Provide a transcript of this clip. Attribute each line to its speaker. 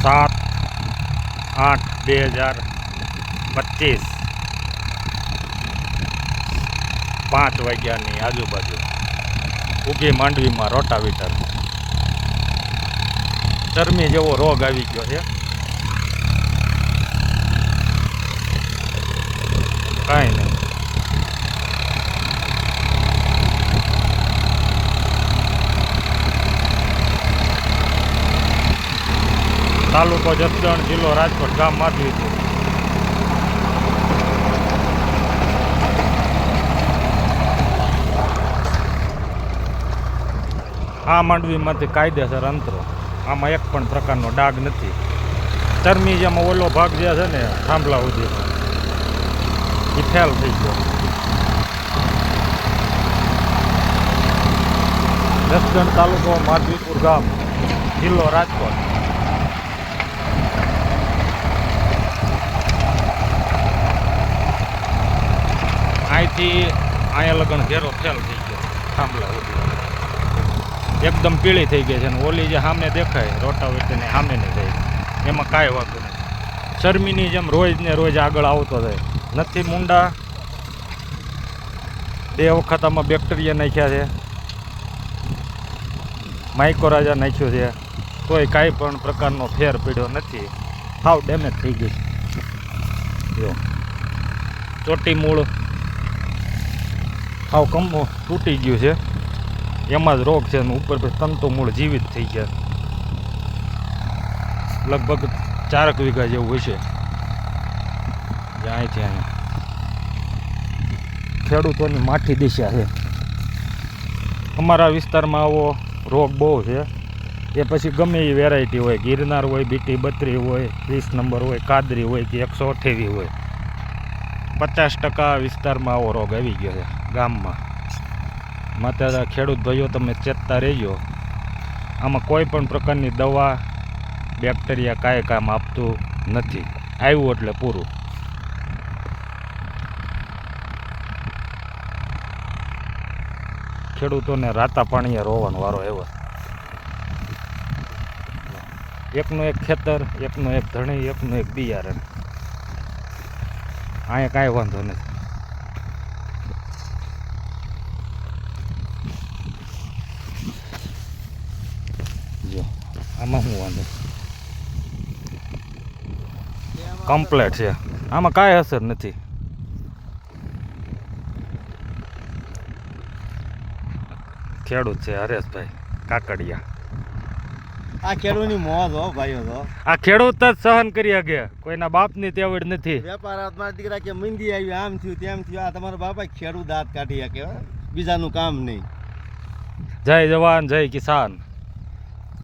Speaker 1: 7/8/2025 5 વાગ્યાની આજુબાજુ ઊભી માંડવીમાં રોટાવીટર ચરમી જેવો રોગ આવી ગયો છે. કાંઈ નહીં. તાલુકો જસદણ, જિલ્લો રાજકોટ, ગામ માધવીપુર. આ માંડવીમાંથી કાયદેસર અંતરો. આમાં એક પણ પ્રકારનો ડાઘ નથી. ચરમી જેમાં ઓલો ભાગ જે છે ને થાંભલા સુધી એ ફેલ થઈ ગયો. જસદણ તાલુકો, માધવીપુર ગામ, જિલ્લો રાજકોટ. અહીંથી અહીંયા લગન ઘેરો ફેલ થઈ ગયો થાંભલા સુધી. એકદમ પીળી થઈ ગઈ છે અને ઓલી જે સામે દેખાય રોટાવેટરની સામે નહીં જાય એમાં કાંઈ વાંધો નહીં. ચરમીની જેમ રોજ ને રોજ આગળ આવતો જાય. નથી મૂંડા. 2 વખત આમાં બેક્ટેરિયા નાખ્યા છે, માઇકોરાજા નાખ્યો છે, તોય કાંઈ પણ પ્રકારનો ફેર પડ્યો નથી. સાવ ડેમેજ થઈ ગઈ છે. જો ચોટી મૂળ સાવ કમો તૂટી ગયું છે. એમાં જ રોગ છે અને ઉપર તંતુ મૂળ જીવિત થઈ ગયા. લગભગ 4 વીઘા જેવું હશે. અહીંથી અહીંયા ખેડૂતોની માઠી દિશા છે. અમારા વિસ્તારમાં આવો રોગ બહુ છે. એ પછી ગમે એ વેરાયટી હોય, ગિરનાર હોય, BT 32 હોય, 20 નંબર હોય, કાદરી હોય કે 128 હોય, 50% વિસ્તારમાં આવો રોગ આવી ગયો છે ગામમાં. માટે ખેડૂત ભાઈઓ તમે ચેતતા રહેજો. આમાં કોઈ પણ પ્રકારની દવા, બેક્ટેરિયા કાંઈ કામ આપતું નથી. આવ્યું એટલે પૂરું. ખેડૂતોને રાતા પાણીએ રોવાનો વારો એવો. એકનું એક ખેતર, એકનું એક ધણી, એકનું એક બિયારણ. અહીંયા કાંઈ વાંધો નથી. જો આમાં શું વાંધો? કમ્પ્લેટ છે. આમાં કાંઈ અસર નથી. ખેડૂત છે હરેશભાઈ કાકડિયા.
Speaker 2: આ ખેડૂતની મોજ હો ભાઈઓ તો.
Speaker 1: આ ખેડૂત જ સહન કરી શકે. કોઈના બાપની તેવડ નથી.
Speaker 2: વેપાર મારા દીકરા કે મંદી આવી, આમ થયું તેમ થયું. આ તમારા બાપા ખેડૂત દાંત કાઢી શકે, બીજાનું કામ નહીં.
Speaker 1: જય જવાન, જય કિસાન.